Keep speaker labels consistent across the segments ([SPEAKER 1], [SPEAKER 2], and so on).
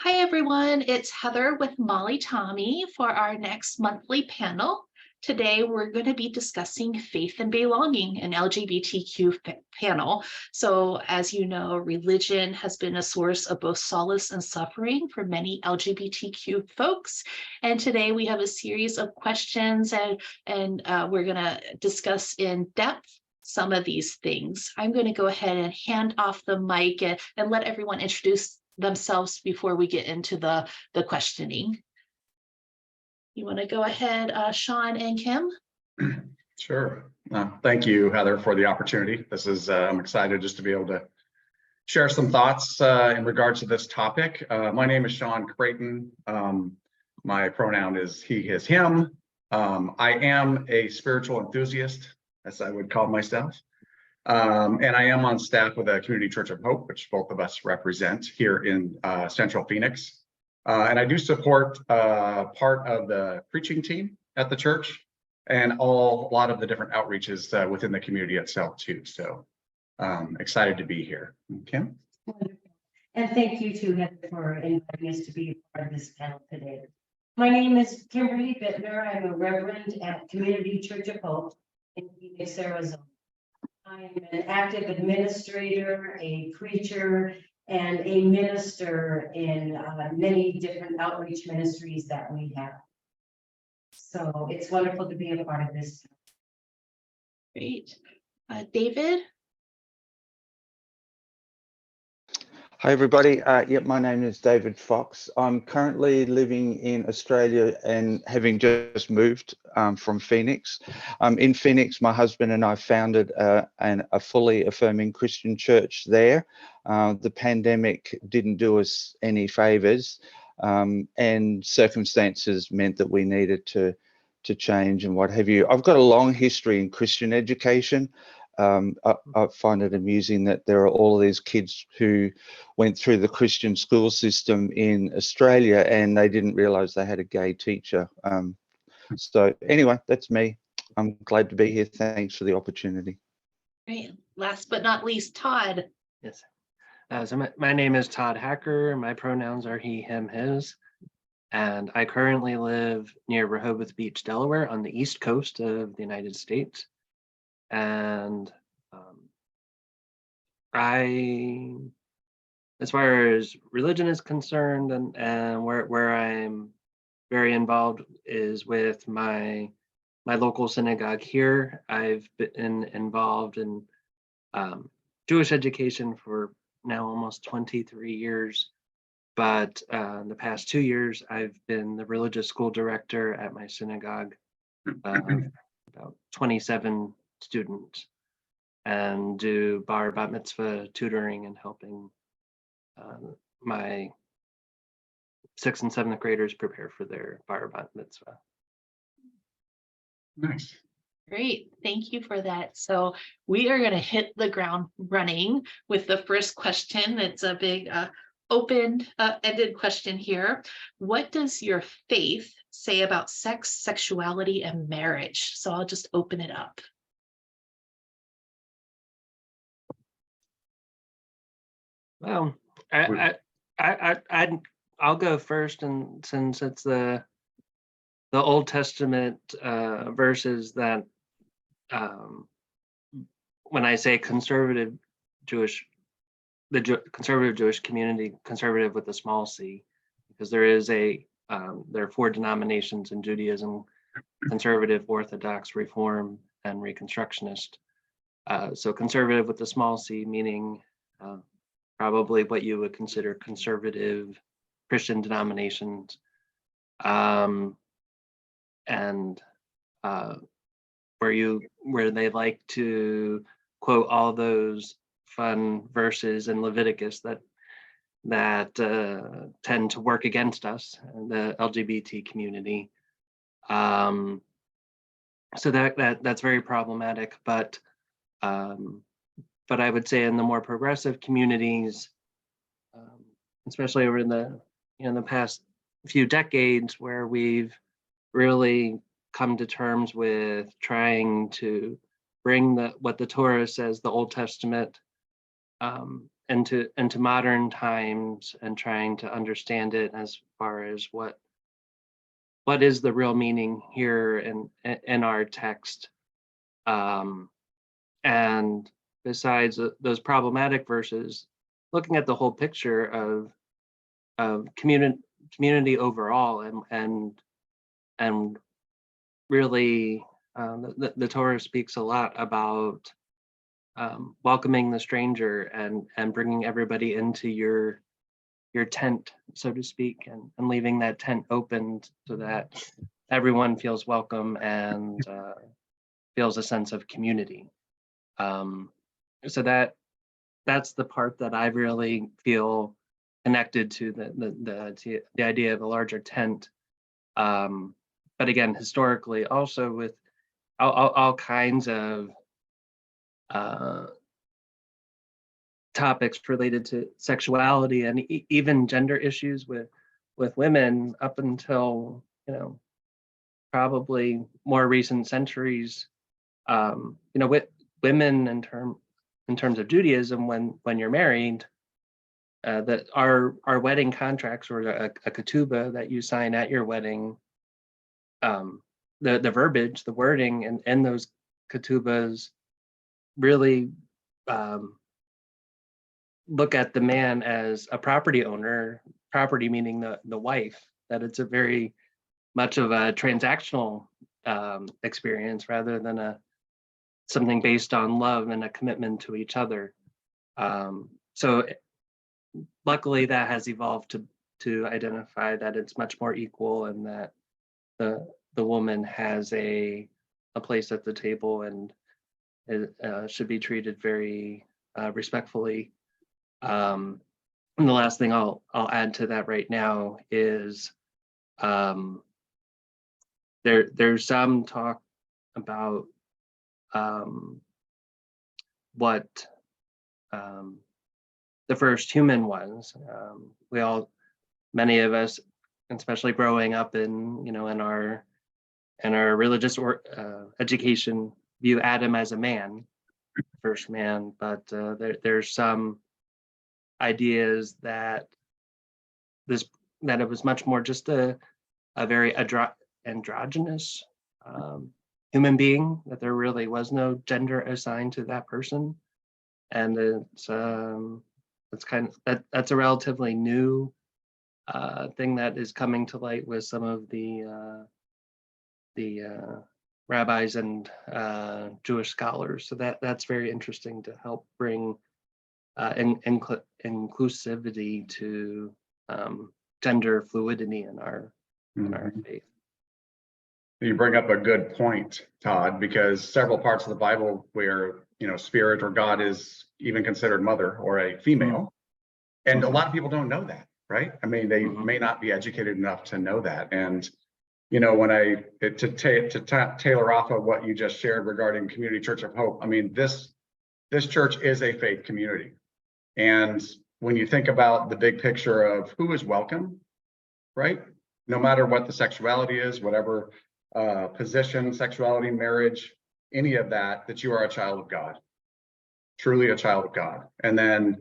[SPEAKER 1] Hi, everyone. It's Heather with Molly Tommy for our next monthly panel. Today, we're going to be discussing faith and belonging, an LGBTQ panel. So, as you know, religion has been a source of both solace and suffering for many LGBTQ folks. And today, we have a series of questions, and we're going to discuss in depth some of these things. I'm going to go ahead and hand off the mic and let everyone introduce themselves before we get into the questioning. You want to go ahead, Sean and Kim?
[SPEAKER 2] Sure. Thank you, Heather, for the opportunity. I'm excited just to be able to share some thoughts in regards to this topic. My name is Sean Creighton. My pronoun is he, his, him. I am a spiritual enthusiast, as I would call myself. And I am on staff with a Community Church of Hope, which both of us represent here in Central Phoenix. And I do support part of the preaching team at the church and a lot of the different outreaches within the community itself too. So excited to be here. Kim?
[SPEAKER 3] And thank you to Heather for inviting us to be a part of this panel today. My name is Kimberly Bittner. I'm a reverend at Community Church of Hope in Phoenix, Arizona. I am an active administrator, a preacher, and a minister in many different outreach ministries that we have. So it's wonderful to be a part of this.
[SPEAKER 1] Great. David?
[SPEAKER 4] Hi, everybody. My name is David Fox. I'm currently living in Australia and having just moved from Phoenix. In Phoenix, my husband and I founded a fully affirming Christian church there. The pandemic didn't do us any favors, and circumstances meant that we needed to change and what have you. I've got a long history in Christian education. I find it amusing that there are all of these kids who went through the Christian school system in Australia and they didn't realize they had a gay teacher. So anyway, that's me. I'm glad to be here. Thanks for the opportunity.
[SPEAKER 1] Great. Last but not least, Todd.
[SPEAKER 5] Yes. So my name is Todd Hacker. My pronouns are he, him, his. And I currently live near Rehoboth Beach, Delaware on the East Coast of the United States. And as far as religion is concerned, and where I'm very involved is with my local synagogue here. I've been involved in Jewish education for now almost 23 years, but the past 2 years I've been the religious school director at my synagogue, about 27 students, and do bar bat mitzvah tutoring and helping my 6th and 7th graders prepare for their bar bat mitzvah.
[SPEAKER 2] Nice.
[SPEAKER 1] Great. Thank you for that. So we are going to hit the ground running with the first question. It's a big open-ended question here. What does your faith say about sex, sexuality, and marriage? So I'll just open it up.
[SPEAKER 5] Well, I'll go first, and since it's the Old Testament verses that when I say conservative Jewish, conservative Jewish community, conservative with a small c, because there are 4 denominations in Judaism: conservative, Orthodox, Reform, and Reconstructionist. So conservative with a small c, meaning probably what you would consider conservative Christian denominations, and where they like to quote all those fun verses in Leviticus that tend to work against us, the LGBT community. So that's very problematic, but I would say in the more progressive communities, especially over the past few decades, where we've really come to terms with trying to bring what the Torah says, the Old Testament, into modern times and trying to understand it as far as what is the real meaning here in our text. And besides those problematic verses, looking at the whole picture of community overall, and really the Torah speaks a lot about welcoming the stranger and bringing everybody into your tent, so to speak, and leaving that tent open so that everyone feels welcome and feels a sense of community. So that's the part that I really feel connected to, the idea of a larger tent. But again, historically, also with all kinds of topics related to sexuality and even gender issues with women up until, probably more recent centuries. With women in terms of Judaism, when you're married, that our wedding contracts, or a ketubah that you sign at your wedding, the verbiage, the wording and those ketubahs really look at the man as a property owner, property meaning the wife, that it's a very much of a transactional experience rather than something based on love and a commitment to each other. So luckily that has evolved to identify that it's much more equal, and that the woman has a place at the table and should be treated very respectfully. And the last thing I'll add to that right now is there's some talk about what the first human was. Many of us, especially growing up in our religious education, view Adam as a man, first man, but there's some ideas that it was much more just a very androgynous human being, that there really was no gender assigned to that person. And it's kind of that's a relatively new thing that is coming to light with some of the rabbis and Jewish scholars. So that's very interesting to help bring inclusivity to gender fluidity in our faith.
[SPEAKER 2] You bring up a good point, Todd, because several parts of the Bible where spirit or God is even considered mother or a female, and a lot of people don't know that, right? I mean, they may not be educated enough to know that. And when to tailor off of what you just shared regarding Community Church of Hope, I mean, this church is a faith community. And when you think about the big picture of who is welcome, right? No matter what the sexuality is, whatever position, sexuality, marriage, any of that you are a child of God, truly a child of God. And then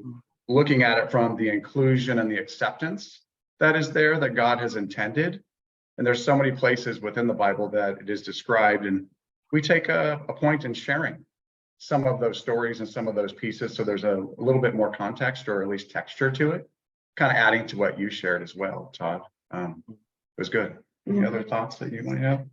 [SPEAKER 2] looking at it from the inclusion and the acceptance that is there, that God has intended. And there's so many places within the Bible that it is described, and we take a point in sharing some of those stories and some of those pieces, so there's a little bit more context, or at least texture to it, kind of adding to what you shared as well, Todd. It was good. Any other thoughts that you might have?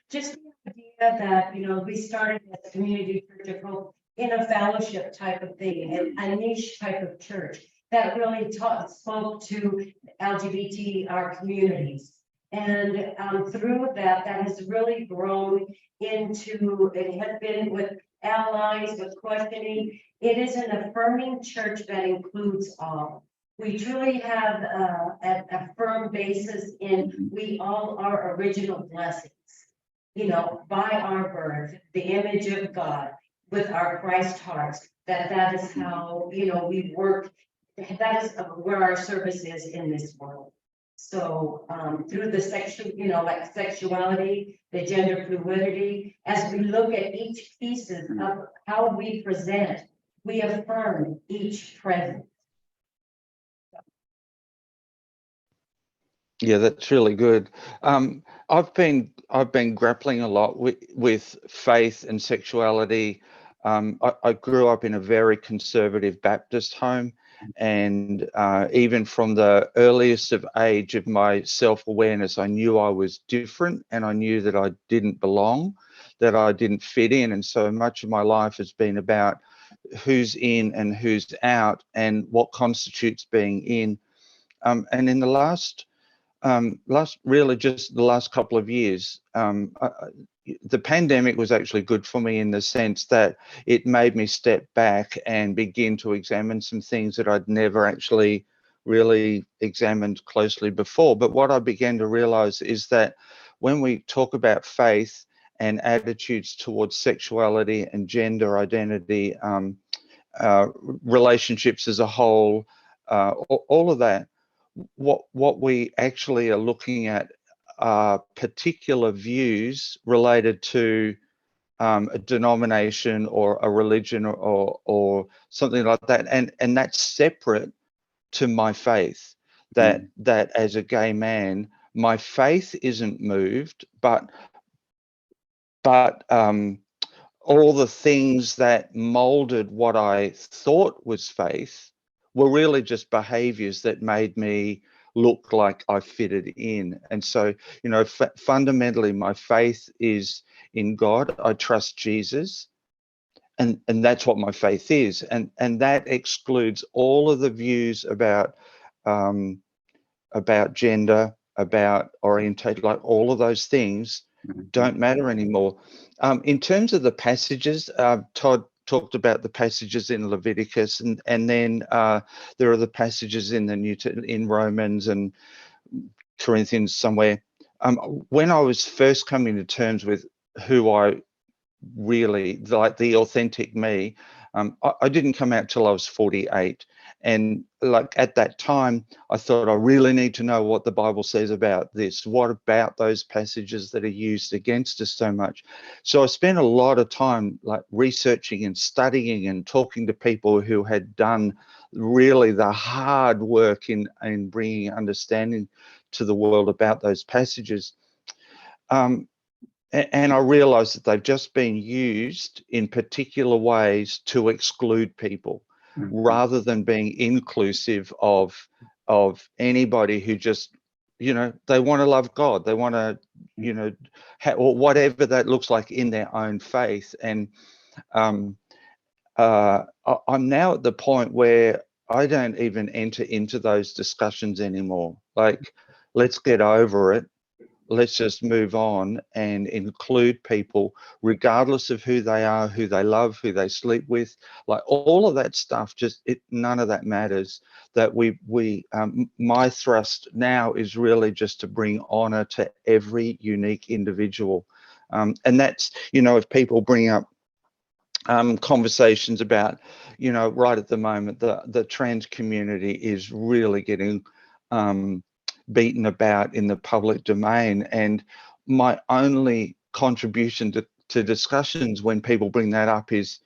[SPEAKER 3] Just the idea that we started as Community Church of Hope in a fellowship type of thing, and a niche type of church that really spoke to LGBT our communities. And through that has really grown into, it has been with allies, with questioning. It is an affirming church that includes all. We truly have a firm basis in we all are original blessings, by our birth, the image of God with our Christ hearts, that is how, we work. That is where our service is in this world. So through the sexuality, the gender fluidity, as we look at each piece of how we present We affirm each present.
[SPEAKER 4] Yeah, that's really good. I've been grappling a lot with faith and sexuality. I grew up in a very conservative Baptist home, and even from the earliest of age of my self-awareness, I knew I was different, and I knew that I didn't belong, that I didn't fit in, and so much of my life has been about who's in and who's out, and what constitutes being in. And in the really just the last couple of years, the pandemic was actually good for me in the sense that it made me step back and begin to examine some things that I'd never actually really examined closely before. But what I began to realize is that when we talk about faith and attitudes towards sexuality and gender identity, relationships as a whole, all of that, what we actually are looking at are particular views related to a denomination or a religion or something like that, and that's separate to my faith. That as a gay man, my faith isn't moved, but all the things that molded what I thought was faith were really just behaviors that made me look like I fitted in. And so, you know, fundamentally, my faith is in God. I trust Jesus. And that's what my faith is. And that excludes all of the views about gender, about orientation, like all of those things don't matter anymore. In terms of the passages, Todd talked about the passages in Leviticus, and then there are the passages in in Romans and Corinthians somewhere. When I was first coming to terms with who I really like, the authentic me, I didn't come out till I was 48. And like at that time, I thought, I really need to know what the Bible says about this. What about those passages that are used against us so much? So I spent a lot of time like researching and studying and talking to people who had done really the hard work in bringing understanding to the world about those passages. And I realized that they've just been used in particular ways to exclude people, rather than being inclusive of anybody who just, you know, they want to love God. They want to, you know, or whatever that looks like in their own faith. And I'm now at the point where I don't even enter into those discussions anymore. Like, let's get over it. Let's just move on and include people regardless of who they are, who they love, who they sleep with, like all of that stuff. Just none of that matters. That my thrust now is really just to bring honor to every unique individual. And that's, you know, if people bring up conversations about, you know, right at the moment, the trans community is really getting beaten about in the public domain. And my only contribution to discussions when people bring that up is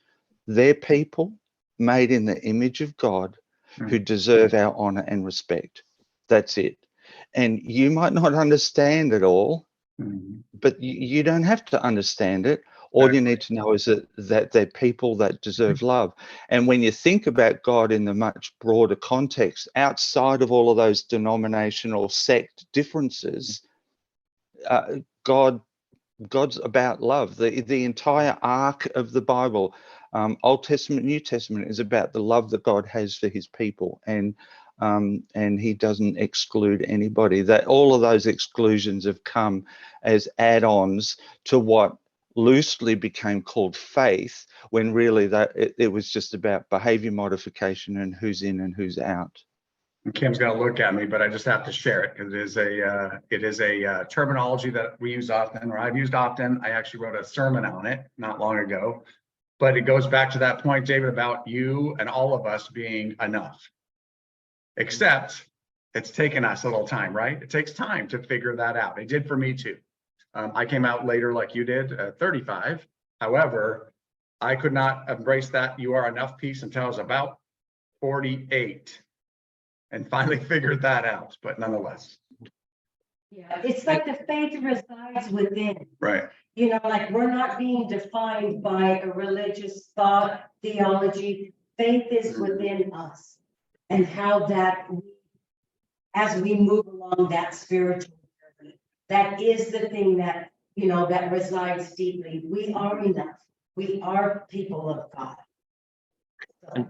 [SPEAKER 4] they're people made in the image of God who deserve our honor and respect. That's it. And you might not understand it all, but you don't have to understand it. All you need to know is that they're people that deserve love. And when you think about God in the much broader context, outside of all of those denominational sect differences, God's about love. The entire arc of the Bible, Old Testament, New Testament, is about the love that God has for his people. And he doesn't exclude anybody. That all of those exclusions have come as add-ons to what loosely became called faith, when really it was just about behavior modification and who's in and who's out.
[SPEAKER 2] Kim's going to look at me, but I just have to share it because it is a terminology that we use often, or I've used often. I actually wrote a sermon on it not long ago, but it goes back to that point, David, about you and all of us being enough. Except it's taken us a little time, right? It takes time to figure that out. It did for me too. I came out later like you did, 35. However, I could not embrace that "you are enough" piece until I was about 48 and finally figured that out, but nonetheless.
[SPEAKER 3] Yeah, it's like the faith resides within.
[SPEAKER 2] Right.
[SPEAKER 3] You know, like we're not being defined by a religious thought, theology. Faith is within us. And how that, as we move along that spiritual journey, that is the thing that, you know, that resides deeply. We are enough. We are people of God. So,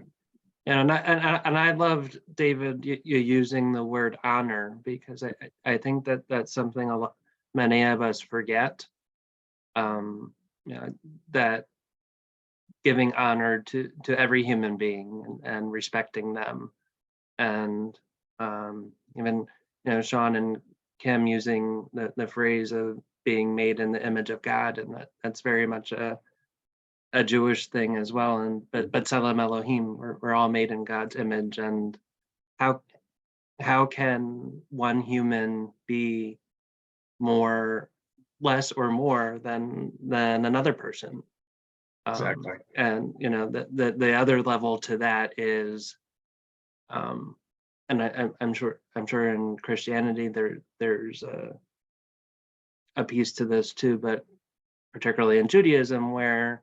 [SPEAKER 5] And I loved, David, you using the word honor, because I think that that's something many of us forget. You know, that giving honor to every human being and respecting them, and even, you know, Sean and Kim using the phrase of being made in the image of God, and that's very much a Jewish thing as well. And but Tselem Elohim, we're all made in God's image, and how can one human be less or more than another person?
[SPEAKER 2] Exactly.
[SPEAKER 5] And you know, the other level to that is, and I'm sure in Christianity there's a piece to this too, but particularly in Judaism, where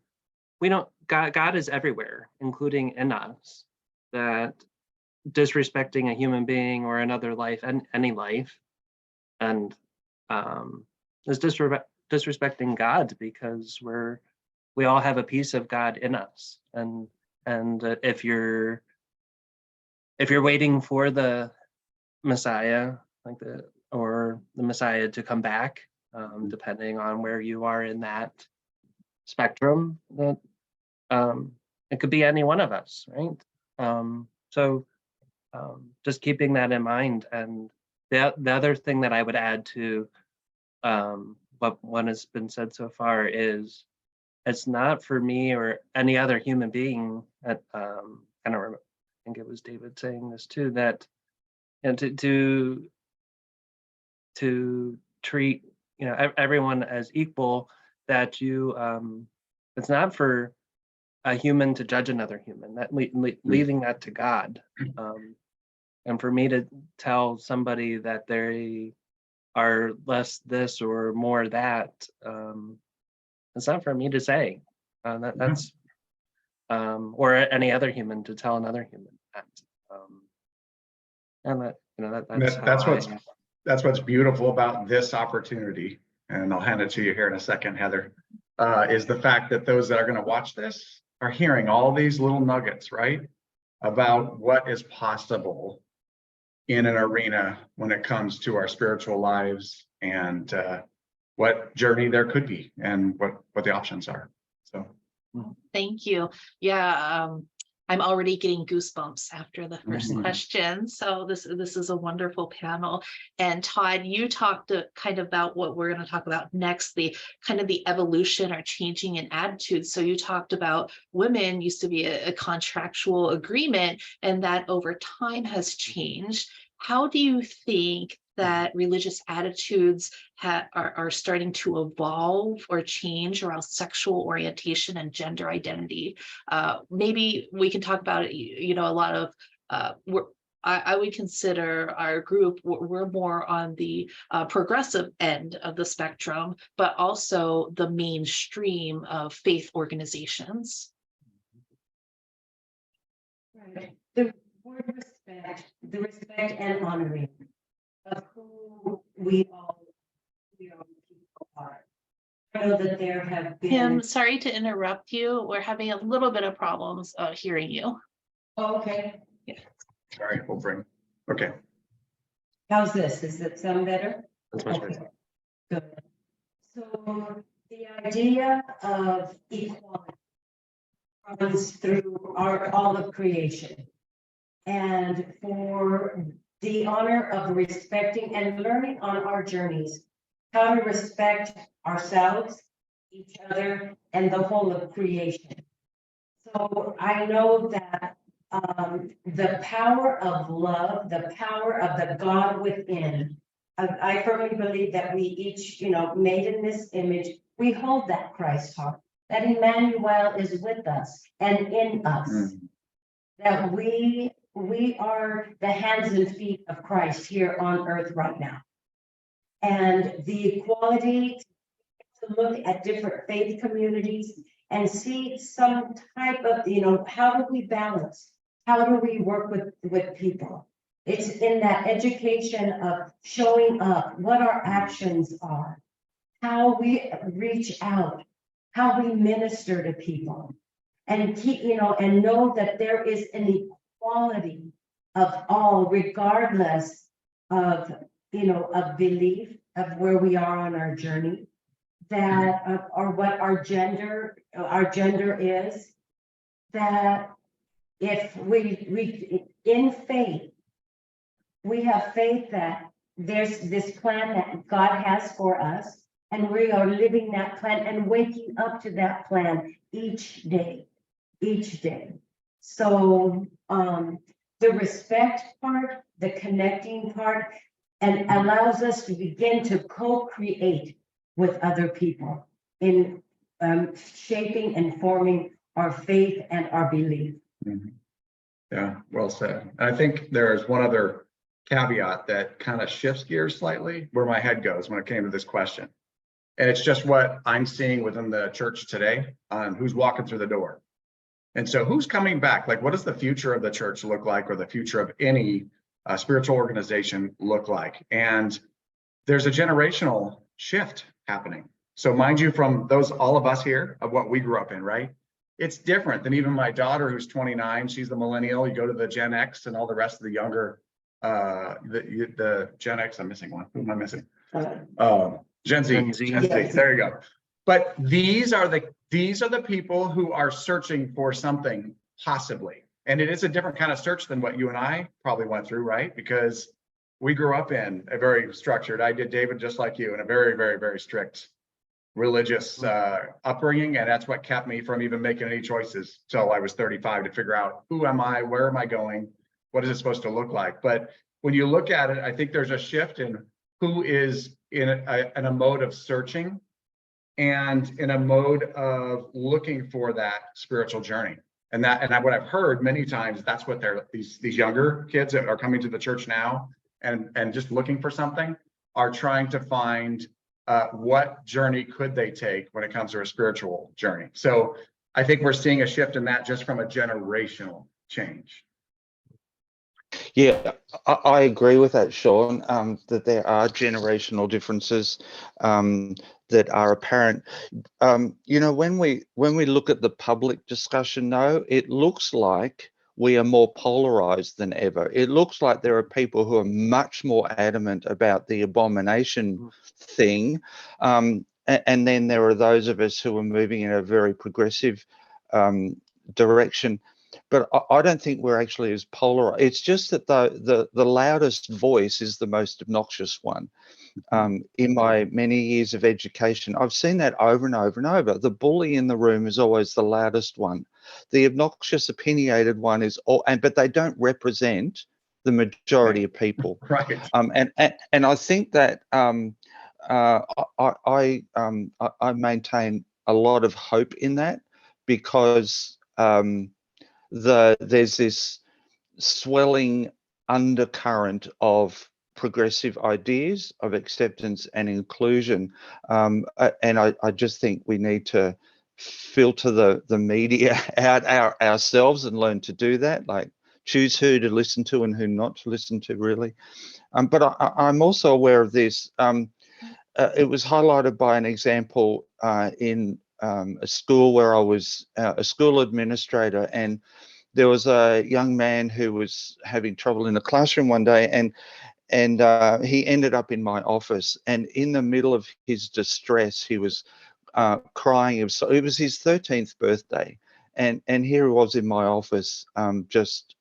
[SPEAKER 5] we don't, God is everywhere, including in us. That disrespecting a human being or another life, and any life, and is disrespecting God, because we all have a piece of God in us. And if you're waiting for the Messiah, or the Messiah to come back, depending on where you are in that spectrum, that it could be any one of us, right? So just keeping that in mind. And the other thing that I would add to what has been said so far is, it's not for me or any other human being that I don't remember, I think it was David saying this too, that, and to treat, you know, everyone as equal, that you it's not for a human to judge another human, that leaving that to God. And for me to tell somebody that they are less this or more that, it's not for me to say. That's or any other human to tell another human that. And that, you know,
[SPEAKER 2] that's what's beautiful about this opportunity, and I'll hand it to you here in a second, Heather, is the fact that those that are going to watch this are hearing all these little nuggets, right, about what is possible in an arena when it comes to our spiritual lives, and what journey there could be, and what the options are. So
[SPEAKER 1] Thank you. Yeah, I'm already getting goosebumps after the first question. So this is a wonderful panel. And Todd, you talked kind of about what we're going to talk about next, the kind of the evolution or changing in attitudes. So you talked about women used to be a contractual agreement, and that over time has changed. How do you think that religious attitudes are starting to evolve or change around sexual orientation and gender identity? Maybe we can talk about it, you know, a lot of, I would consider our group, we're more on the progressive end of the spectrum, but also the mainstream of faith organizations.
[SPEAKER 3] right. The word respect, the respect and honoring of who we all people are. I know that there have been.
[SPEAKER 1] Kim, sorry to interrupt you. We're having a little bit of problems hearing you.
[SPEAKER 3] Oh, okay.
[SPEAKER 2] sorry, we'll bring. Okay.
[SPEAKER 3] How's this? Does it sound better?
[SPEAKER 5] that's much
[SPEAKER 3] Okay.
[SPEAKER 5] better.
[SPEAKER 3] Good. So the idea of equality runs through all of creation. And for the honor of respecting and learning on our journeys, how to respect ourselves, each other, and the whole of creation. So I know that the power of love, the power of the God within, I firmly believe that we each, you know, made in this image, we hold that Christ heart. that Emmanuel is with us and in us.
[SPEAKER 2] Mm.
[SPEAKER 3] That we are the hands and feet of Christ here on earth right now. And the equality to look at different faith communities and see some type of, how do we balance? How do we work with people? It's in that education of showing up, what our actions are, how we reach out, how we minister to people. And keep, and know that there is an equality of all, regardless of, of belief, of where we are on our journey, that, or what our gender is, that if we in faith, we have faith that there's this plan that God has for us, and we are living that plan and waking up to that plan each day. So the respect part, the connecting part, and allows us to begin to co-create with other people in shaping and forming our faith and our belief.
[SPEAKER 2] Mhm. Yeah, well said. And I think there's one other caveat that kind of shifts gears slightly where my head goes when it came to this question. And it's just what I'm seeing within the church today on who's walking through the door. And so who's coming back? Like, what does the future of the church look like, or the future of any spiritual organization look like? And there's a generational shift happening. So mind you, from all of us here, of what we grew up in, right? It's different than even my daughter, who's 29. She's the millennial. You go to the Gen X and all the rest of the younger, the Gen X, I'm missing one. Who am I missing? Gen Z.
[SPEAKER 5] Gen Z.
[SPEAKER 2] Gen Z.
[SPEAKER 3] Yes.
[SPEAKER 2] There you go. But these are the people who are searching for something, possibly. And it is a different kind of search than what you and I probably went through, right? Because we grew up in a very structured, I did, David, just like you, in a very, very, very strict religious upbringing. And that's what kept me from even making any choices till I was 35 to figure out, who am I? Where am I going? What is it supposed to look like? But when you look at it, I think there's a shift in who is in a mode of searching and in a mode of looking for that spiritual journey. And what I've heard many times, that's what these younger kids that are coming to the church now and just looking for something, are trying to find what journey could they take when it comes to a spiritual journey. So I think we're seeing a shift in that just from a generational change.
[SPEAKER 4] Yeah, I agree with that, Sean, that there are generational differences that are apparent. When we look at the public discussion, though, it looks like we are more polarized than ever. It looks like there are people who are much more adamant about the abomination thing. And then there are those of us who are moving in a very progressive direction. But I don't think we're actually as polarized. It's just that the loudest voice is the most obnoxious one. In my many years of education, I've seen that over and over and over. The bully in the room is always the loudest one. The obnoxious, opinionated one is but they don't represent the majority of people.
[SPEAKER 2] Right.
[SPEAKER 4] And I think that I maintain a lot of hope in that, because there's this swelling undercurrent of progressive ideas of acceptance and inclusion, and I just think we need to filter the media out ourselves and learn to do that, like choose who to listen to and who not to listen to, really. But I'm also aware of this. It was highlighted by an example in a school where I was a school administrator, and there was a young man who was having trouble in the classroom one day, and he ended up in my office, and in the middle of his distress, he was crying. It was his 13th birthday, and here he was in my office, just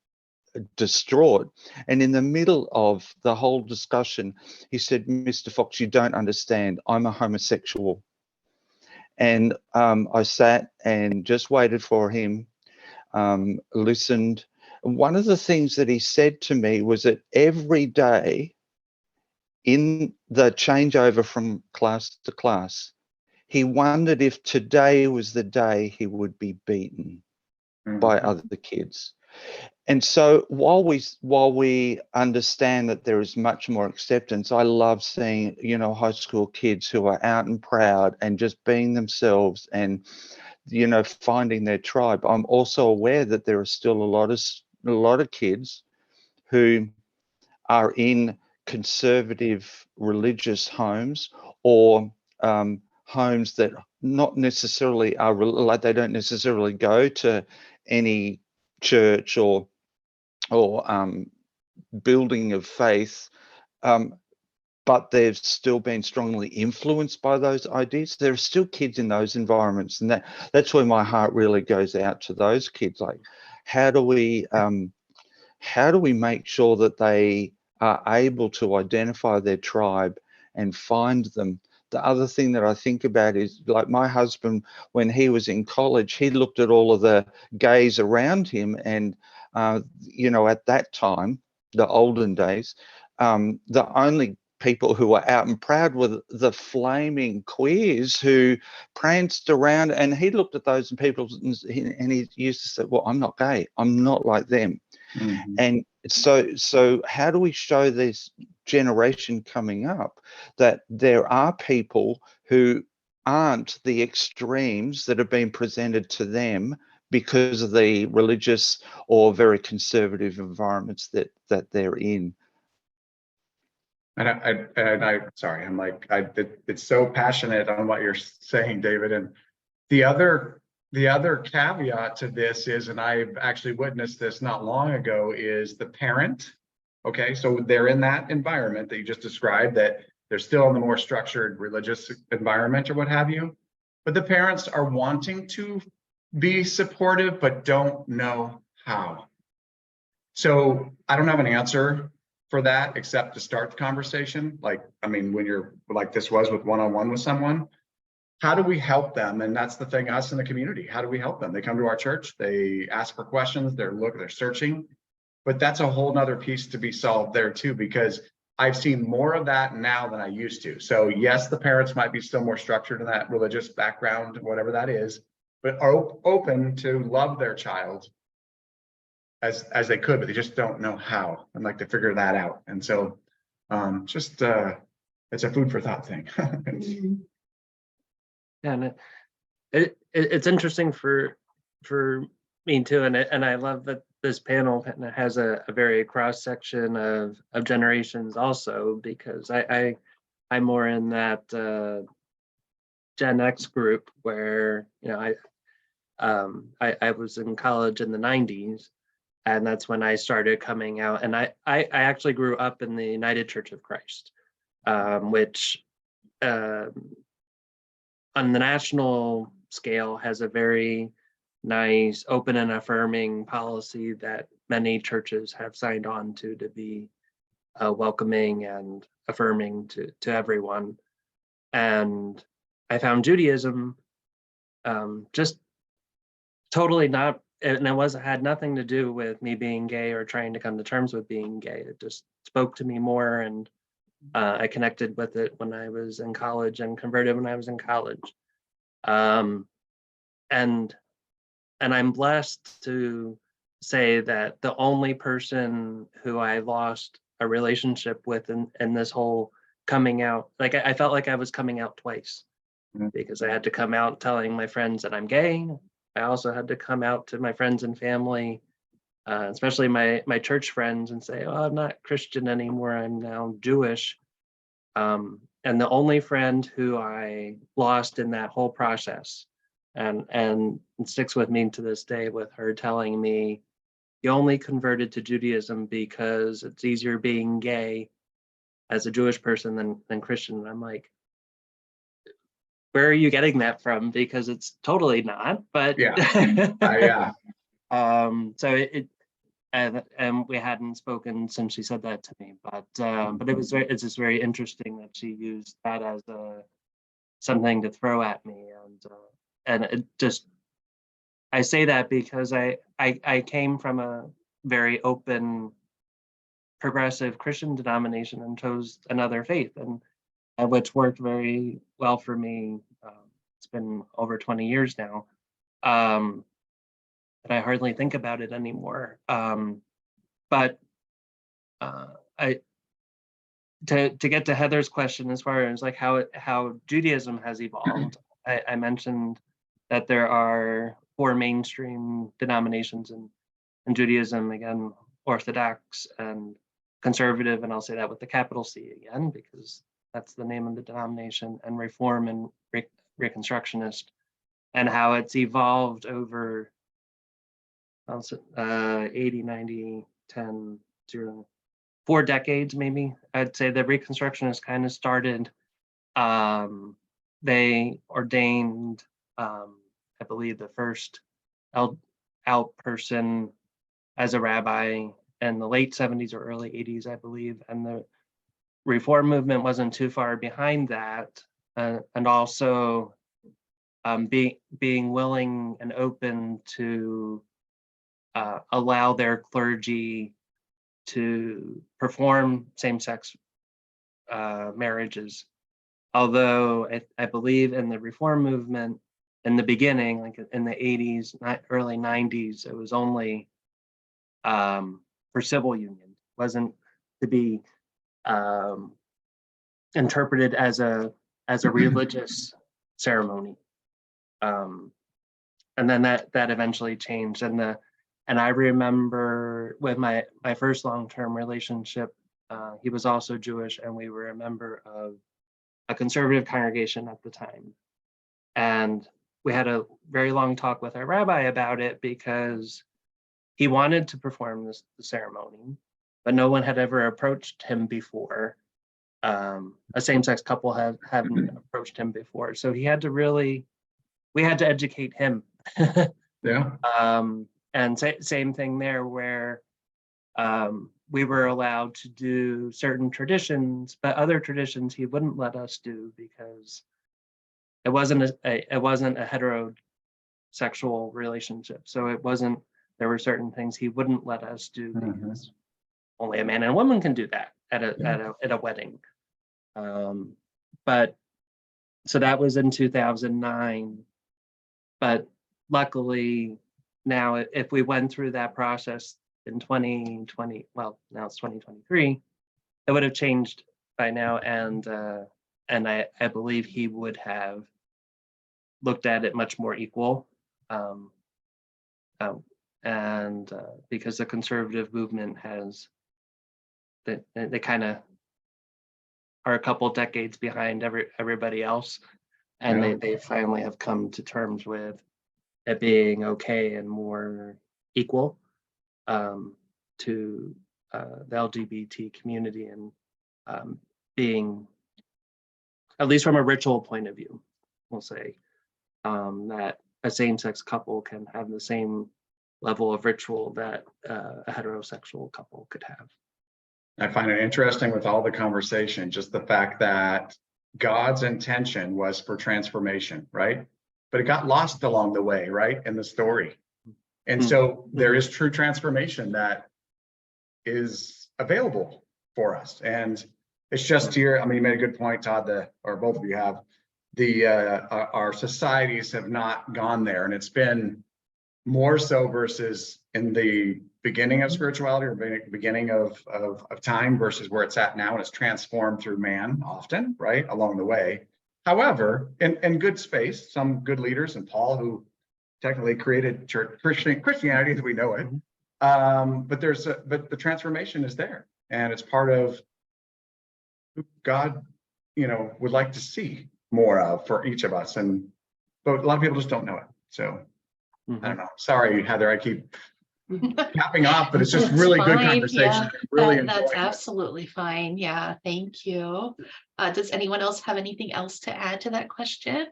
[SPEAKER 4] distraught. And in the middle of the whole discussion, he said, "Mr. Fox, you don't understand. I'm a homosexual." And I sat and just waited for him, listened. One of the things that he said to me was that every day in the changeover from class to class, he wondered if today was the day he would be beaten by
[SPEAKER 2] Mhm.
[SPEAKER 4] other kids. And so while we understand that there is much more acceptance, I love seeing, you know, high school kids who are out and proud and just being themselves and, you know, finding their tribe. I'm also aware that there are still a lot of kids who are in conservative religious homes, or homes that not necessarily are like, they don't necessarily go to any church or building of faith, um, but they've still been strongly influenced by those ideas. There are still kids in those environments, and that's where my heart really goes out to those kids. Like, how do we make sure that they are able to identify their tribe and find them? The other thing that I think about is, like, my husband, when he was in college, he looked at all of the gays around him, and you know, at that time, the olden days, the only people who were out and proud were the flaming queers who pranced around, and he looked at those people and he used to say, well, I'm not gay, I'm not like them.
[SPEAKER 2] Mhm.
[SPEAKER 4] And so how do we show this generation coming up that there are people who aren't the extremes that have been presented to them because of the religious or very conservative environments that they're in?
[SPEAKER 2] Sorry, I'm like, it's so passionate on what you're saying, David. And the other caveat to this is, and I've actually witnessed this not long ago, is the parent. Okay, so they're in that environment that you just described, that they're still in the more structured religious environment or what have you, but the parents are wanting to be supportive but don't know how. So I don't have an answer for that except to start the conversation. Like, I mean, when you're like this was with one-on-one with someone, how do we help them? And that's the thing, us in the community, how do we help them? They come to our church, they ask for questions, they're searching, but that's a whole nother piece to be solved there too, because I've seen more of that now than I used to. So yes, the parents might be still more structured in that religious background, whatever that is, but are open to love their child as they could, but they just don't know how, and like to figure that out. And so just it's a food for thought thing.
[SPEAKER 5] Yeah, and it's interesting for me too, and I love that this panel has a very cross section of generations also, because I'm more in that Gen X group where, you know, I was in college in the 90s, and that's when I started coming out. And I actually grew up in the United Church of Christ, which on the national scale has a very nice, open and affirming policy that many churches have signed on to be welcoming and affirming to everyone. And I found Judaism just totally not, and had nothing to do with me being gay or trying to come to terms with being gay. It just spoke to me more, and I connected with it when I was in college and converted when I was in college. And I'm blessed to say that the only person who I lost a relationship with in this whole coming out, like I felt like I was coming out twice, because I had to come out telling my friends that I'm gay. I also had to come out to my friends and family, especially my church friends, and say, oh, I'm not Christian anymore, I'm now Jewish. And the only friend who I lost in that whole process, and it sticks with me to this day, with her telling me, you only converted to Judaism because it's easier being gay as a Jewish person than Christian. And I'm like, where are you getting that from? Because it's totally not. But
[SPEAKER 2] Yeah.
[SPEAKER 5] so and we hadn't spoken since she said that to me. But it's just very interesting that she used that as something to throw at me, and it just, I say that because I came from a very open, progressive Christian denomination and chose another faith, and which worked very well for me been over 20 years now, that I hardly think about it anymore. But to get to Heather's question, as far as like how Judaism has evolved, I mentioned that there are 4 mainstream denominations in Judaism, again, Orthodox and conservative, and I'll say that with the capital C again, because that's the name of the denomination, and Reform and Reconstructionist, and how it's evolved over 80, 90, 10, 0, 4 decades, maybe. I'd say the Reconstructionists kind of started, they ordained, I believe, the first out person as a rabbi in the late 70s or early 80s, I believe. And the Reform movement wasn't too far behind that. And also being willing and open to allow their clergy to perform same-sex marriages. Although I believe in the Reform movement, in the beginning, like in the 80s, early 90s, it was only for civil union. It wasn't to be interpreted as a religious ceremony. And then that eventually changed. And I remember with my first long-term relationship, he was also Jewish, and we were a member of a conservative congregation at the time. And we had a very long talk with our rabbi about it, because he wanted to perform the ceremony, but no one had ever approached him before. A same-sex couple hadn't approached him before. So we had to educate him.
[SPEAKER 2] Yeah.
[SPEAKER 5] And same thing there, where we were allowed to do certain traditions, but other traditions he wouldn't let us do, because it wasn't a heterosexual relationship. So there were certain things he wouldn't let us do, because only a man and a woman can do that at a wedding. But so that was in 2009. But luckily, now, if we went through that process in 2020, well, now it's 2023, it would have changed by now, and I believe he would have looked at it much more equal, and because the conservative movement has, they kind of are a couple decades behind everybody else, and they finally have come to terms with it being okay and more equal to the LGBT community, and being, at least from a ritual point of view, we'll say, that a same-sex couple can have the same level of ritual that a heterosexual couple could have.
[SPEAKER 2] I find it interesting with all the conversation, just the fact that God's intention was for transformation, right? But it got lost along the way, right, in the story. And so there is true transformation that is available for us. And it's just here, I mean, you made a good point, Todd, or both of you have, our societies have not gone there. And it's been more so versus in the beginning of spirituality, or beginning of time, versus where it's at now. And it's transformed through man often, right, along the way. However, in good space, some good leaders, and Paul, who technically created Christianity as we know it, but the transformation is there, and it's part of who God, would like to see more of for each of us. But a lot of people just don't know it. So I don't know. Sorry, Heather, I keep capping off, but it's just really good conversation.
[SPEAKER 1] Yeah,
[SPEAKER 2] Really
[SPEAKER 1] that's absolutely fine. Yeah, thank you. Does anyone else have anything else to add to that question?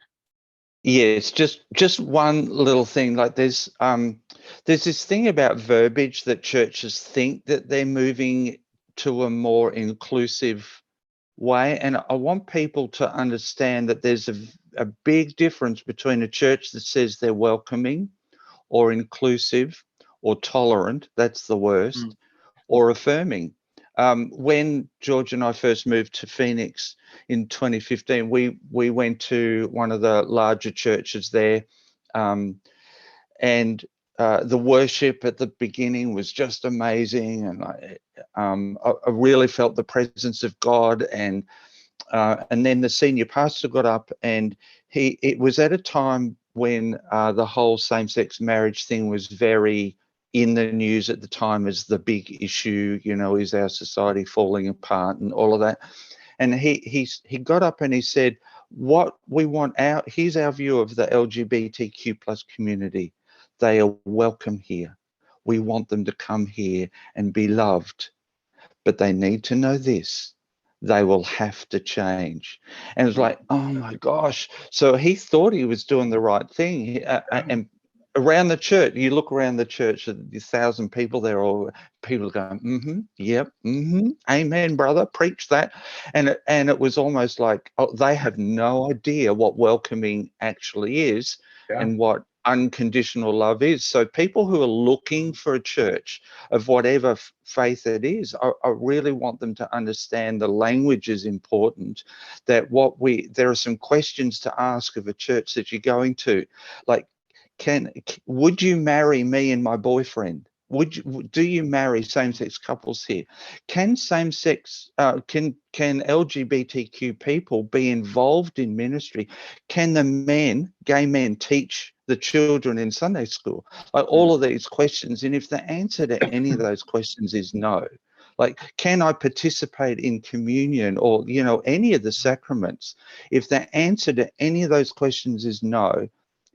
[SPEAKER 4] Yes, just one little thing. Like there's this thing about verbiage that churches think that they're moving to a more inclusive way, and I want people to understand that there's a big difference between a church that says they're welcoming or inclusive or tolerant, that's the worst, or affirming. When George and I first moved to Phoenix in 2015, we went to one of the larger churches there, and the worship at the beginning was just amazing, and I really felt the presence of God. And then the senior pastor got up, and it was at a time when the whole same-sex marriage thing was very in the news at the time as the big issue. You know, is our society falling apart and all of that? And he got up and he said, what we want here's our view of the LGBTQ plus community. They are welcome here. We want them to come here and be loved, but they need to know this: they will have to change. And it's like, oh my gosh. So he thought he was doing the right thing. And around the church, you look around the church, the 1,000 people there, all people going, yep, amen, brother, preach that. And it was almost like, oh, they have no idea what welcoming actually is, and what unconditional love is. So people who are looking for a church of whatever faith it is, I really want them to understand the language is important. That there are some questions to ask of a church that you're going to, like, would you marry me and my boyfriend? Do you marry same-sex couples here? Can same-sex can LGBTQ people be involved in ministry? Can the gay men teach the children in Sunday school? Like, all of these questions. And if the answer to any of those questions is no, like, can I participate in communion or, you know, any of the sacraments? If the answer to any of those questions is no,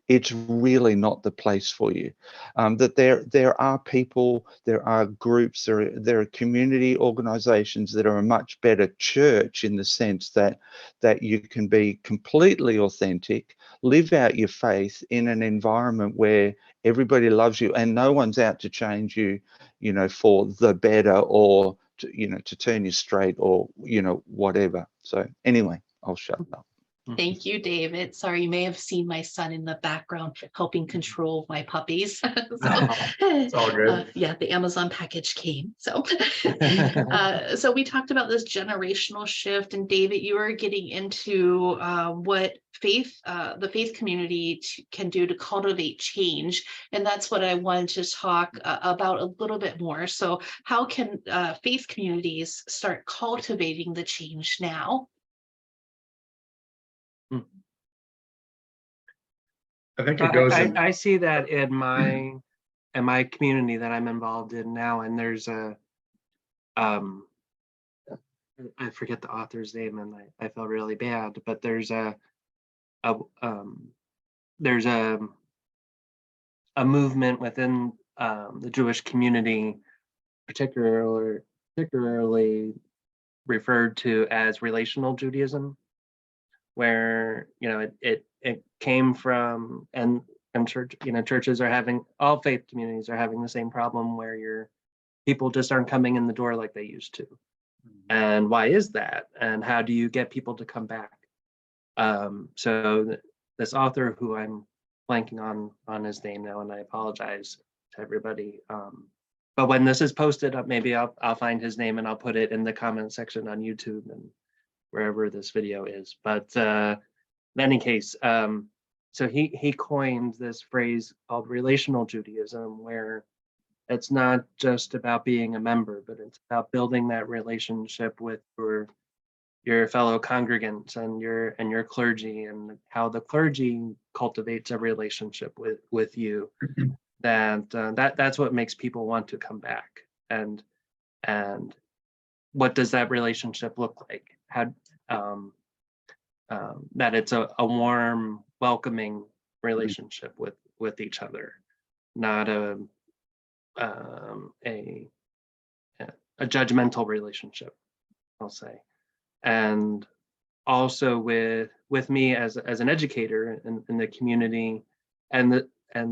[SPEAKER 4] it's really not the place for you. That there are people, there are groups, there are community organizations that are a much better church, in the sense that you can be completely authentic, live out your faith in an environment where everybody loves you and no one's out to change you, you know, for the better, or to, you know, to turn you straight, or, you know, whatever. So anyway, I'll shut up.
[SPEAKER 1] Thank you, David. Sorry, you may have seen my son in the background helping control my puppies.
[SPEAKER 2] It's all good.
[SPEAKER 1] Yeah, the Amazon package came. So, so we talked about this generational shift, and David, you were getting into what the faith community can do to cultivate change, and that's what I wanted to talk about a little bit more. So, how can faith communities start cultivating the change now?
[SPEAKER 2] I think it goes in.
[SPEAKER 5] I see that in my community that I'm involved in now, and there's I forget the author's name, and I feel really bad, but there's a movement within the Jewish community, particularly referred to as relational Judaism, where, you know, it came from, and church, you know, churches are having, all faith communities are having the same problem, where people just aren't coming in the door like they used to. And why is that? And how do you get people to come back? So this author, who I'm blanking on his name now, and I apologize to everybody. But when this is posted up, maybe I'll find his name and I'll put it in the comment section on YouTube and wherever this video is. But in any case, so he coined this phrase called relational Judaism, where it's not just about being a member, but it's about building that relationship with your fellow congregants and your clergy, and how the clergy cultivates a relationship with you. That's what makes people want to come back. And what does that relationship look like? How that it's a warm, welcoming relationship with each other, not a judgmental relationship, I'll say. And also with me as an educator in the community, and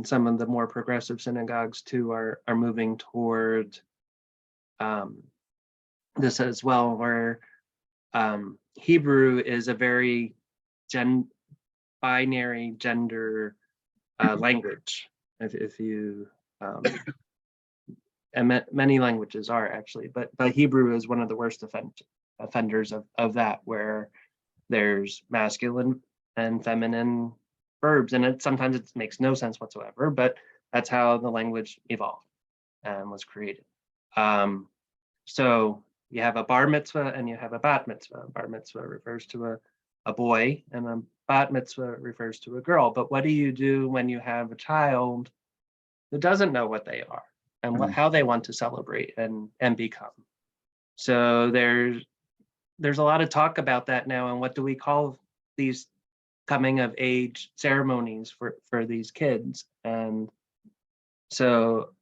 [SPEAKER 5] some of the more progressive synagogues too are moving toward this as well, where Hebrew is a very binary gender language. If you and many languages are actually, but Hebrew is one of the worst offenders of that, where there's masculine and feminine verbs, and sometimes it makes no sense whatsoever, but that's how the language evolved and was created. So you have a bar mitzvah and you have a bat mitzvah. Bar mitzvah refers to a boy, and a bat mitzvah refers to a girl. But what do you do when you have a child who doesn't know what they are and how they want to celebrate and become? So there's a lot of talk about that now, and what do we call these coming of age ceremonies for these kids? And so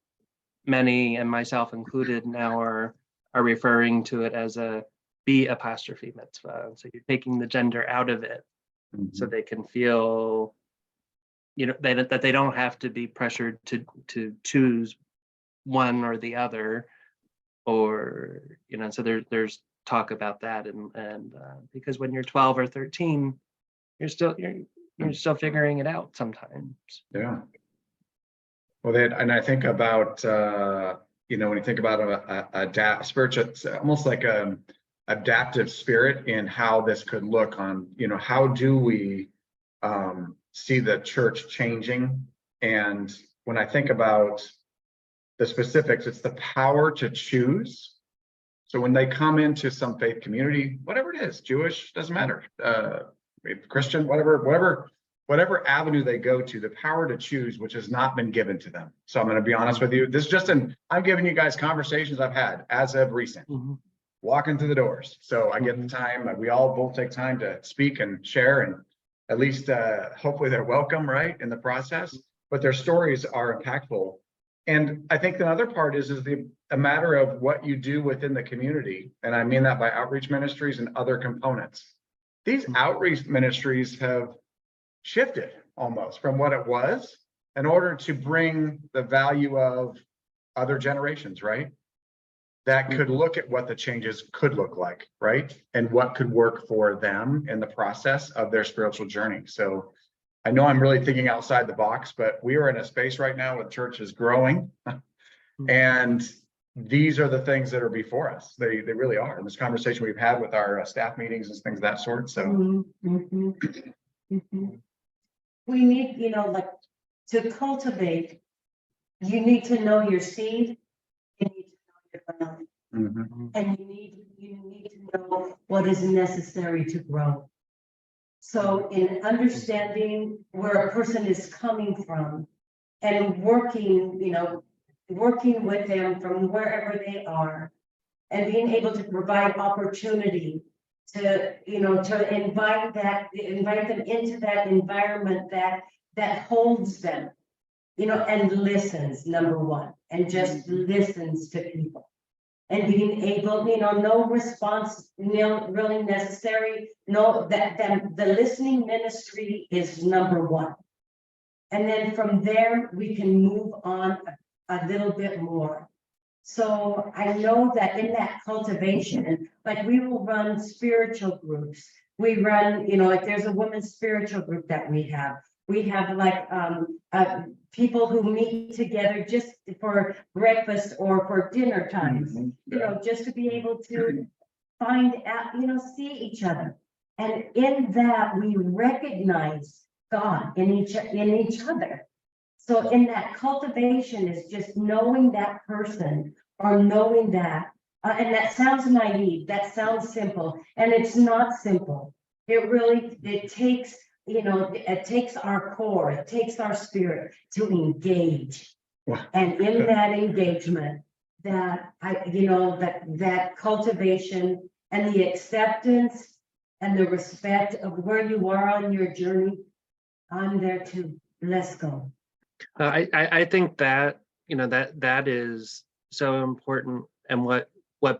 [SPEAKER 5] many, and myself included, now are referring to it as a B apostrophe mitzvah. So you're taking the gender out of it, so they can feel, that they don't have to be pressured to choose one or the other, or so there's talk about that, and because when you're 12 or 13, you're still figuring it out sometimes.
[SPEAKER 2] Yeah. Well, and I think about when you think about a spiritual, it's almost like a adaptive spirit in how this could look on, how do we see the church changing? And when I think about the specifics, it's the power to choose. So when they come into some faith community, whatever it is, Jewish, doesn't matter, Christian, whatever avenue they go to, the power to choose, which has not been given to them. So I'm going to be honest with you. This is just I'm giving you guys conversations I've had as of recent, walking through the doors. So I get the time, we all both take time to speak and share, and at least hopefully they're welcome, right, in the process, but their stories are impactful. And I think the other part is a matter of what you do within the community. And I mean that by outreach ministries and other components. These outreach ministries have shifted almost from what it was in order to bring the value of other generations, right? That could look at what the changes could look like, right? And what could work for them in the process of their spiritual journey. So I know I'm really thinking outside the box, but we are in a space right now where the church is growing. And these are the things that are before us. They really are. And this conversation we've had with our staff meetings and things of that sort. So
[SPEAKER 3] we need, to cultivate, you need to know your seed, you need to know your ground, and you need to know what is necessary to grow. So in understanding where a person is coming from and working with them from wherever they are, and being able to provide opportunity to invite them into that environment that holds them, and listens, number one, and just listens to people. And being able, no response, really necessary. No, that the listening ministry is number one. And then from there, we can move on a little bit more. So I know that in that cultivation, like we will run spiritual groups. We run, like there's a women's spiritual group that we have. We have like people who meet together just for breakfast or for dinner times, just to be able to find out, see each other. And in that, we recognize God in each other. So in that cultivation is just knowing that person or knowing that, and that sounds naive, that sounds simple, and it's not simple. It takes, it takes our core, it takes our spirit to engage. And in that engagement, that that cultivation and the acceptance and the respect of where you are on your journey, I'm there too. Let's go.
[SPEAKER 5] I think that that is so important, and what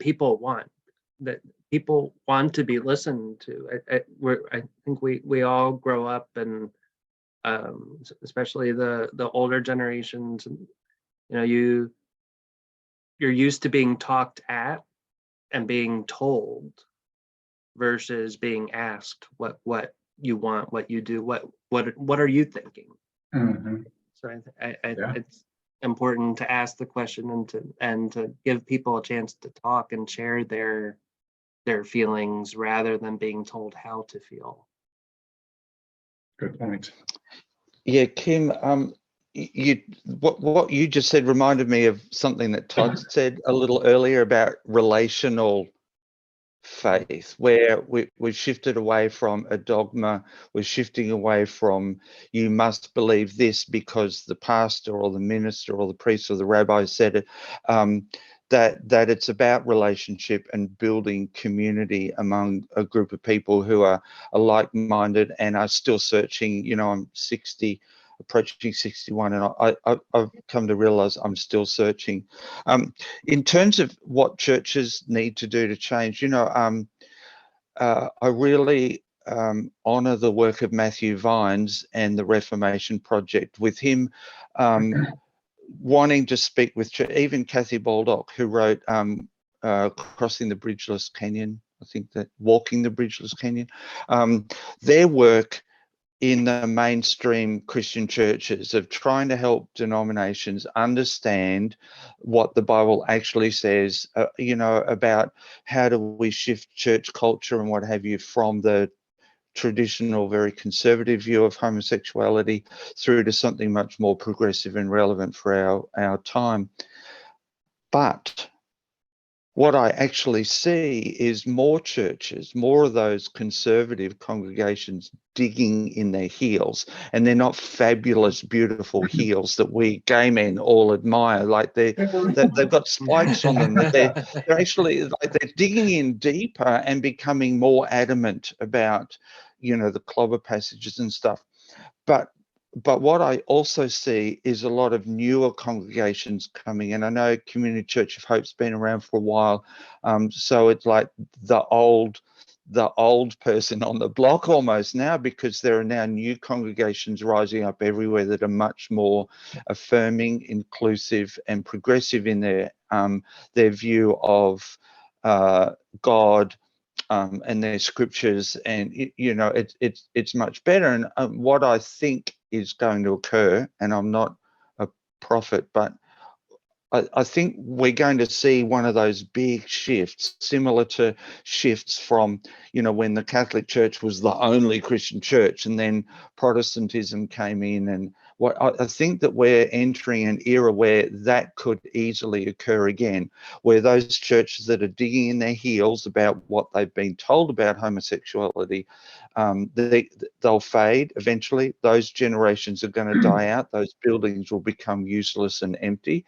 [SPEAKER 5] people want, that people want to be listened to. I think we all grow up, and especially the older generations, you're used to being talked at and being told versus being asked what you want, what you do, what are you thinking. So I important to ask the question and to give people a chance to talk and share their feelings rather than being told how to feel.
[SPEAKER 2] Good point.
[SPEAKER 4] Yeah, Kim, what you just said reminded me of something that Todd said a little earlier about relational faith, where we've shifted away from a dogma. We're shifting away from you must believe this because the pastor or the minister or the priest or the rabbi said it. That it's about relationship and building community among a group of people who are like-minded and are still searching. You know, I'm 60, approaching 61, and I've come to realize I'm still searching. In terms of what churches need to do to change, you know, I really honor the work of Matthew Vines and the Reformation Project, with him wanting to speak with even Kathy Baldock, who wrote Crossing the Bridgeless Canyon, I think that Walking the Bridgeless Canyon. Their work in the mainstream Christian churches of trying to help denominations understand what the Bible actually says, you know, about how do we shift church culture and what have you from the traditional, very conservative view of homosexuality through to something much more progressive and relevant for our time. But what I actually see is more churches, more of those conservative congregations digging in their heels, and they're not fabulous, beautiful heels that we gay men all admire. Like they've got spikes on them. They're actually like they're digging in deeper and becoming more adamant about, you know, the clobber passages and stuff. But what I also see is a lot of newer congregations coming in. I know Community Church of Hope's been around for a while, so it's like the old person on the block almost now, because there are now new congregations rising up everywhere that are much more affirming, inclusive, and progressive in their view of God. And their scriptures, and you know, it's much better. And what I think is going to occur, and I'm not a prophet, but I think we're going to see one of those big shifts, similar to shifts from, you know, when the Catholic Church was the only Christian church and then Protestantism came in. And what I think that we're entering an era where that could easily occur again, where those churches that are digging in their heels about what they've been told about homosexuality, they'll fade eventually. Those generations are going to die out. Those buildings will become useless and empty.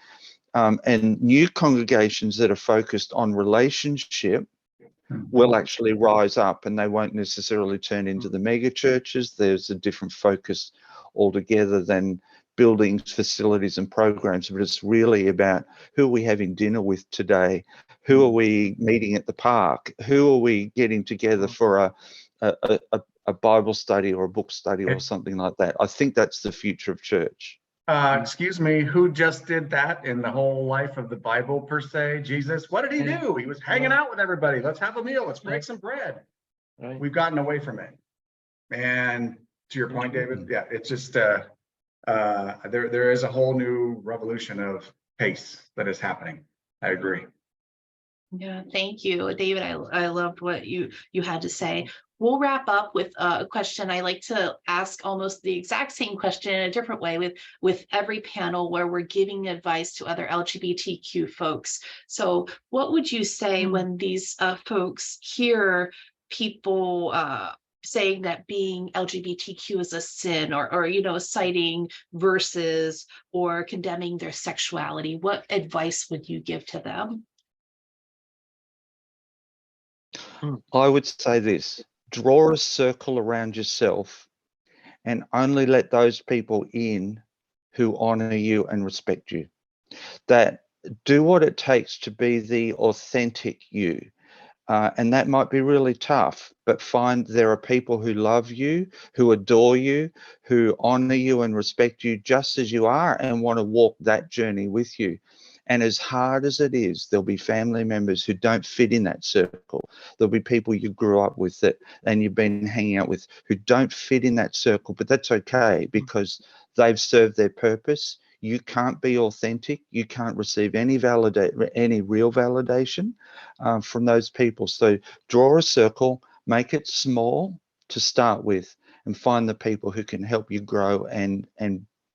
[SPEAKER 4] And new congregations that are focused on relationship will actually rise up, and they won't necessarily turn into the mega churches. There's a different focus altogether than buildings, facilities, and programs, but it's really about who are we having dinner with today? Who are we meeting at the park? Who are we getting together for a Bible study or a book study or something like that? I think that's the future of church.
[SPEAKER 2] Excuse me, who just did that in the whole life of the Bible per se? Jesus, what did he do? He was hanging out with everybody. Let's have a meal. Let's break some bread.
[SPEAKER 5] Right.
[SPEAKER 2] We've gotten away from it. And to your point, David, yeah, it's just there is a whole new revolution of pace that is happening. I agree.
[SPEAKER 1] Yeah, thank you, David. I loved what you had to say. We'll wrap up with a question I like to ask, almost the exact same question in a different way with every panel where we're giving advice to other LGBTQ folks. So what would you say when these folks hear people saying that being LGBTQ is a sin, or you know, citing verses or condemning their sexuality? What advice would you give to them?
[SPEAKER 4] I would say this: draw a circle around yourself and only let those people in who honor you and respect you. That do what it takes to be the authentic you. And that might be really tough, but find there are people who love you, who adore you, who honor you and respect you just as you are and want to walk that journey with you. And as hard as it is, there'll be family members who don't fit in that circle. There'll be people you grew up with that and you've been hanging out with who don't fit in that circle, but that's okay because they've served their purpose. you can't be authentic. You can't receive any real validation from those people. So draw a circle, make it small to start with, and find the people who can help you grow and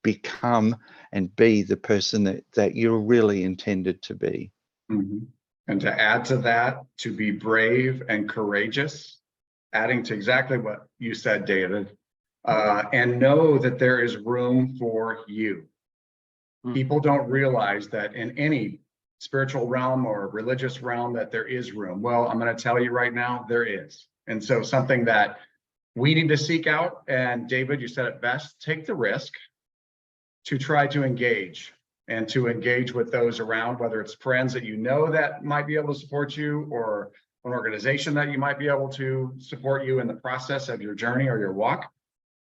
[SPEAKER 4] become and be the person that you're really intended to be.
[SPEAKER 2] Mhm. And to add to that, to be brave and courageous, adding to exactly what you said, David, and know that there is room for you. People don't realize that in any spiritual realm or religious realm that there is room. Well, I'm going to tell you right now, there is. And so something that we need to seek out, and David, you said it best, take the risk to try to engage and to engage with those around, whether it's friends that you know that might be able to support you, or an organization that you might be able to support you in the process of your journey or your walk,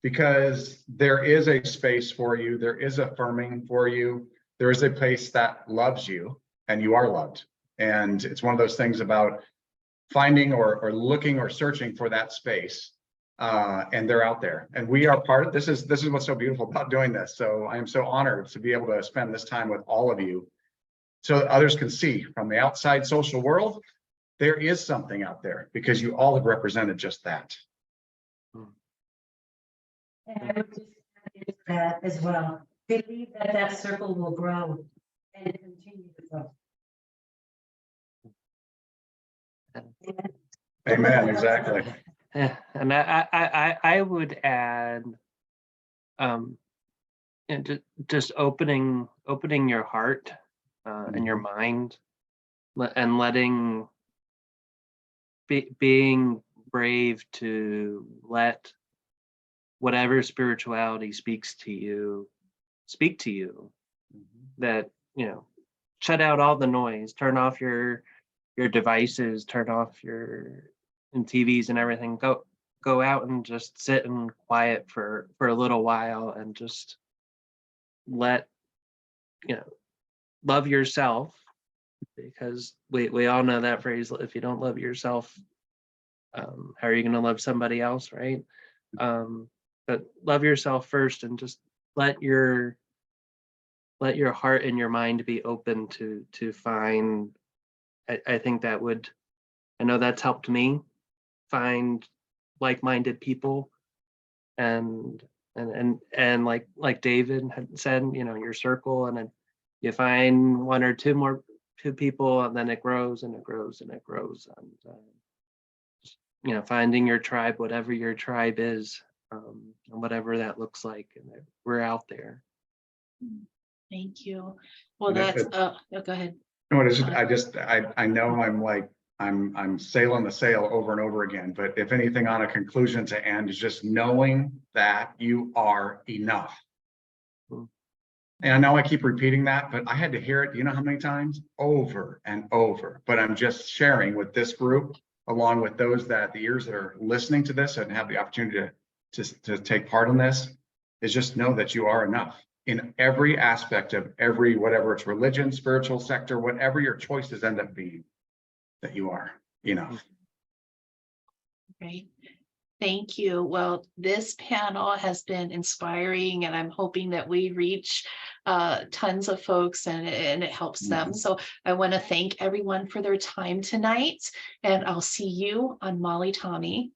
[SPEAKER 2] because there is a space for you, there is affirming for you, there is a place that loves you, and you are loved. And it's one of those things about finding or looking or searching for that space. And they're out there, and we are part of this. Is what's so beautiful about doing this. So I am so honored to be able to spend this time with all of you, so that others can see from the outside social world, there is something out there, because you all have represented just that.
[SPEAKER 3] And I would just add to that as well. Believe that that circle will grow and continue to grow.
[SPEAKER 2] Amen. Exactly.
[SPEAKER 5] Yeah, and I would add, and just opening your heart and your mind, and being brave to let whatever spirituality speaks to you, speak to you. That, shut out all the noise, turn off your devices, turn off your TVs and everything. Go out and just sit in quiet for a little while, and just let love yourself, because we all know that phrase, if you don't love yourself, how are you going to love somebody else, right? But love yourself first, and just let your heart and your mind be open to find. I think that would, I know that's helped me find like-minded people, and like David had said, your circle, and then you find one or two people, and then it grows and it grows and it grows, and finding your tribe, whatever your tribe is, and whatever that looks like, and we're out there.
[SPEAKER 1] Thank you. Well,
[SPEAKER 2] And
[SPEAKER 1] that's, go ahead.
[SPEAKER 2] No, it is, I know I'm sailing the sail over and over again, but if anything, on a conclusion to end, is just knowing that you are enough. And I know I keep repeating that, but I had to hear it, you know how many times? Over and over. But I'm just sharing with this group, along with those the ears that are listening to this and have the opportunity to take part in this, is just know that you are enough in every aspect of whatever it's religion, spiritual sector, whatever your choices end up being, that you are enough.
[SPEAKER 1] Great. Thank you. Well, this panel has been inspiring, and I'm hoping that we reach tons of folks and it helps them. So I want to thank everyone for their time tonight, and I'll see you on Molly Tommy.